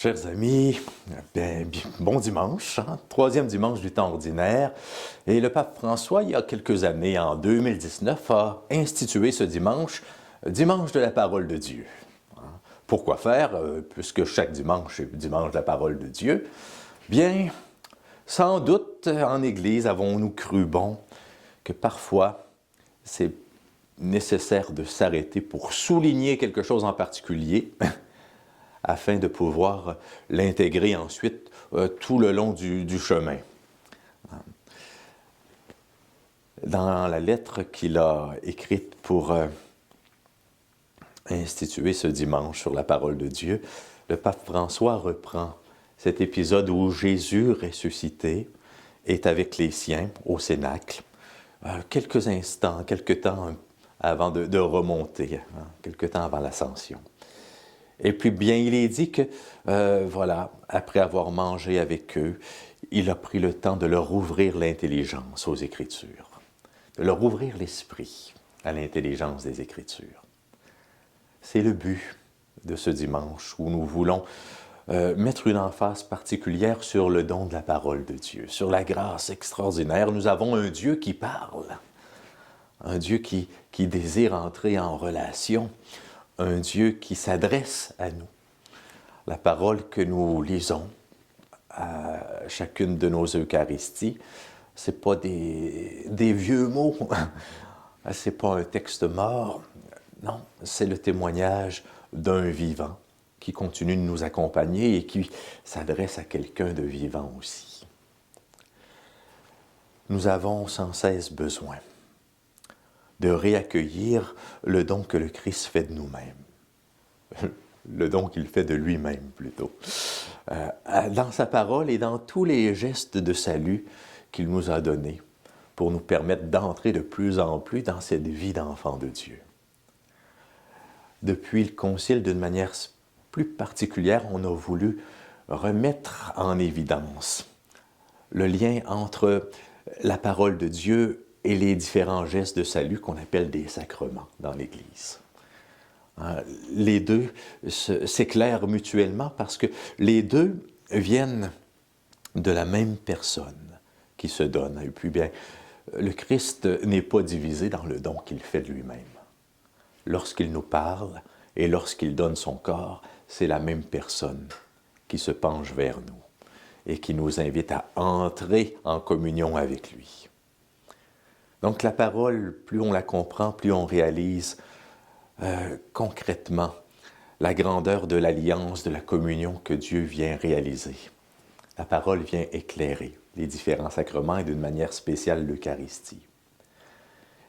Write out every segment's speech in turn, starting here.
Chers amis, bon dimanche, troisième dimanche du temps ordinaire. Et le pape François, il y a quelques années, en 2019, a institué ce dimanche, dimanche de la parole de Dieu. Pourquoi faire, puisque chaque dimanche est dimanche de la parole de Dieu? Bien, sans doute, en Église, avons-nous cru bon que parfois, c'est nécessaire de s'arrêter pour souligner quelque chose en particulier, afin de pouvoir l'intégrer ensuite tout le long du chemin. Dans la lettre qu'il a écrite pour instituer ce dimanche sur la parole de Dieu, le pape François reprend cet épisode où Jésus ressuscité est avec les siens au Cénacle, quelques instants, quelques temps avant de remonter, quelques temps avant l'ascension. Et puis bien, il est dit que, après avoir mangé avec eux, il a pris le temps de leur ouvrir l'intelligence aux Écritures, de leur ouvrir l'esprit à l'intelligence des Écritures. C'est le but de ce dimanche où nous voulons mettre une emphase particulière sur le don de la parole de Dieu, sur la grâce extraordinaire. Nous avons un Dieu qui parle, un Dieu qui désire entrer en relation, un Dieu qui s'adresse à nous. La parole que nous lisons à chacune de nos Eucharisties, ce n'est pas des vieux mots, ce n'est pas un texte mort, non, c'est le témoignage d'un vivant qui continue de nous accompagner et qui s'adresse à quelqu'un de vivant aussi. Nous avons sans cesse besoin de réaccueillir le don que le Christ fait de nous-mêmes, le don qu'il fait de lui-même plutôt, dans sa parole et dans tous les gestes de salut qu'il nous a donnés pour nous permettre d'entrer de plus en plus dans cette vie d'enfant de Dieu. Depuis le Concile, d'une manière plus particulière, on a voulu remettre en évidence le lien entre la parole de Dieu et les différents gestes de salut qu'on appelle des sacrements dans l'Église. Les deux s'éclairent mutuellement parce que les deux viennent de la même personne qui se donne. Et puis bien, le Christ n'est pas divisé dans le don qu'il fait de lui-même. Lorsqu'il nous parle et lorsqu'il donne son corps, c'est la même personne qui se penche vers nous et qui nous invite à entrer en communion avec lui. Donc la parole, plus on la comprend, plus on réalise concrètement la grandeur de l'alliance, de la communion que Dieu vient réaliser. La parole vient éclairer les différents sacrements et d'une manière spéciale l'Eucharistie.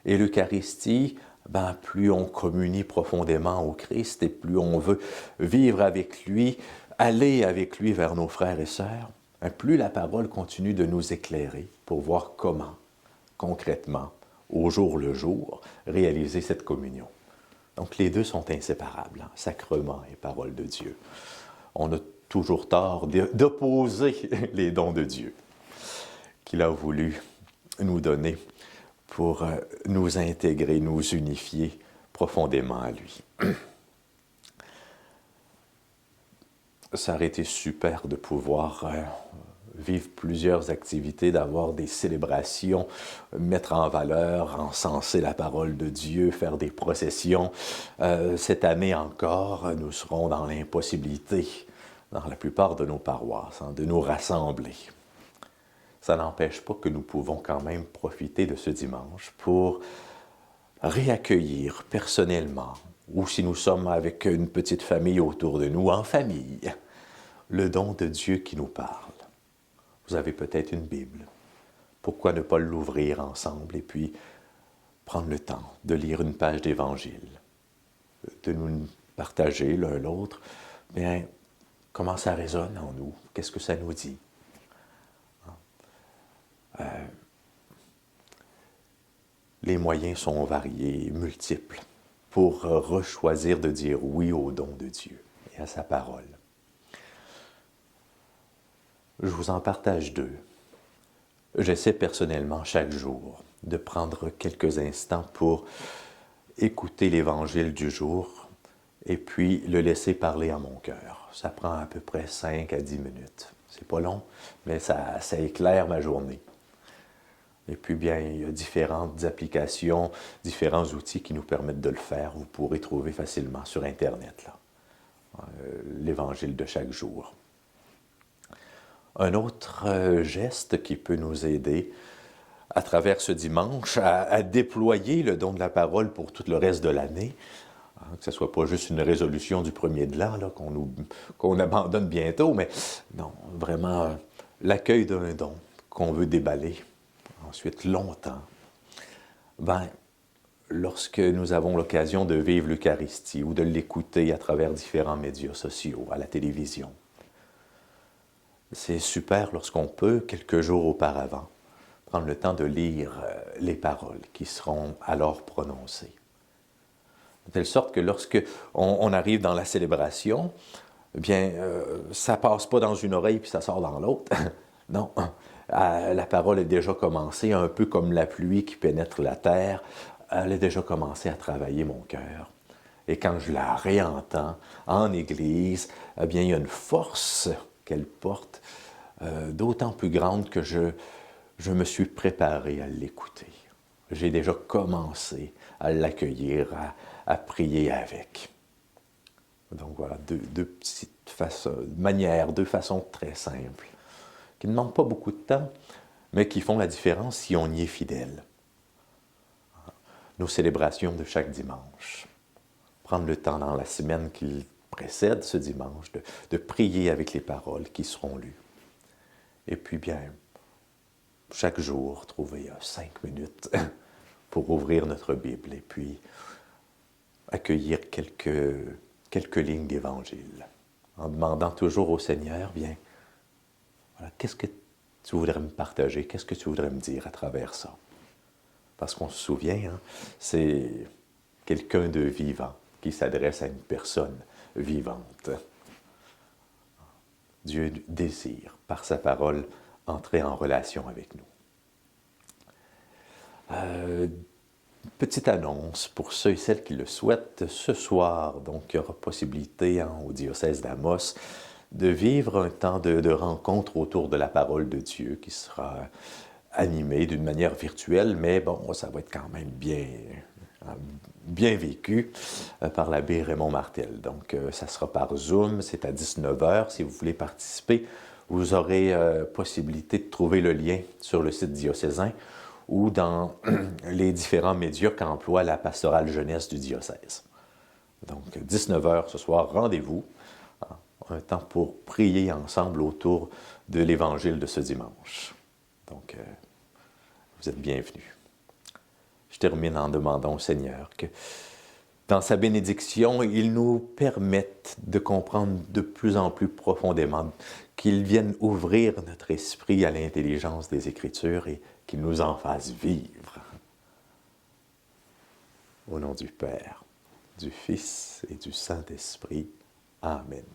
Et l'Eucharistie, plus on communie profondément au Christ et plus on veut vivre avec lui, aller avec lui vers nos frères et sœurs, plus la parole continue de nous éclairer pour voir comment, concrètement, au jour le jour, réaliser cette communion. Donc les deux sont inséparables, sacrement et parole de Dieu. On a toujours tort d'opposer les dons de Dieu qu'il a voulu nous donner pour nous intégrer, nous unifier profondément à lui. Ça aurait été super de pouvoir vivre plusieurs activités, d'avoir des célébrations, mettre en valeur, encenser la parole de Dieu, faire des processions. Cette année encore, nous serons dans l'impossibilité, dans la plupart de nos paroisses, de nous rassembler. Ça n'empêche pas que nous pouvons quand même profiter de ce dimanche pour réaccueillir personnellement, ou si nous sommes avec une petite famille autour de nous, en famille, le don de Dieu qui nous parle. Vous avez peut-être une Bible. Pourquoi ne pas l'ouvrir ensemble et puis prendre le temps de lire une page d'Évangile, de nous partager l'un l'autre, bien, comment ça résonne en nous? Qu'est-ce que ça nous dit? Les moyens sont variés, multiples, pour rechoisir de dire oui au don de Dieu et à sa parole. Je vous en partage deux. J'essaie personnellement chaque jour de prendre quelques instants pour écouter l'Évangile du jour et puis le laisser parler à mon cœur. Ça prend à peu près 5 à 10 minutes. C'est pas long, mais ça éclaire ma journée. Et puis, bien, il y a différentes applications, différents outils qui nous permettent de le faire. Vous pourrez trouver facilement sur Internet, là, l'Évangile de chaque jour. Un autre geste qui peut nous aider à travers ce dimanche à déployer le don de la parole pour tout le reste de l'année, que ce ne soit pas juste une résolution du premier de l'an qu'on abandonne bientôt, mais non, vraiment l'accueil d'un don qu'on veut déballer ensuite longtemps. Ben, lorsque nous avons l'occasion de vivre l'Eucharistie ou de l'écouter à travers différents médias sociaux, à la télévision, c'est super lorsqu'on peut, quelques jours auparavant, prendre le temps de lire les paroles qui seront alors prononcées. De telle sorte que lorsque on arrive dans la célébration, eh bien, ça passe pas dans une oreille puis ça sort dans l'autre. Non, la parole est déjà commencée, un peu comme la pluie qui pénètre la terre. Elle a déjà commencé à travailler mon cœur. Et quand je la réentends en Église, eh bien, il y a une force qu'elle porte, d'autant plus grande que je me suis préparé à l'écouter. J'ai déjà commencé à l'accueillir, à prier avec. Donc voilà, deux petites manières, deux façons très simples, qui ne demandent pas beaucoup de temps, mais qui font la différence si on y est fidèle. Nos célébrations de chaque dimanche. Prendre le temps dans la semaine qui précède ce dimanche de prier avec les paroles qui seront lues. Et puis bien, chaque jour, trouver 5 minutes pour ouvrir notre Bible et puis accueillir quelques lignes d'Évangile, en demandant toujours au Seigneur, bien, voilà, qu'est-ce que tu voudrais me partager, qu'est-ce que tu voudrais me dire à travers ça? Parce qu'on se souvient, c'est quelqu'un de vivant qui s'adresse à une personne vivante. Dieu désire, par sa parole, entrer en relation avec nous. Petite annonce pour ceux et celles qui le souhaitent. Ce soir, donc, il y aura possibilité au diocèse d'Amos de vivre un temps de rencontre autour de la parole de Dieu qui sera animé d'une manière virtuelle, mais bon, ça va être quand même bien vécu par l'abbé Raymond Martel. Donc, ça sera par Zoom, c'est à 19h. Si vous voulez participer, vous aurez possibilité de trouver le lien sur le site diocésain ou dans les différents médias qu'emploie la pastorale jeunesse du diocèse. Donc, 19h ce soir, rendez-vous. Un temps pour prier ensemble autour de l'Évangile de ce dimanche. Donc, vous êtes bienvenus. Je termine en demandant au Seigneur que, dans sa bénédiction, il nous permette de comprendre de plus en plus profondément, qu'il vienne ouvrir notre esprit à l'intelligence des Écritures et qu'il nous en fasse vivre. Au nom du Père, du Fils et du Saint-Esprit. Amen.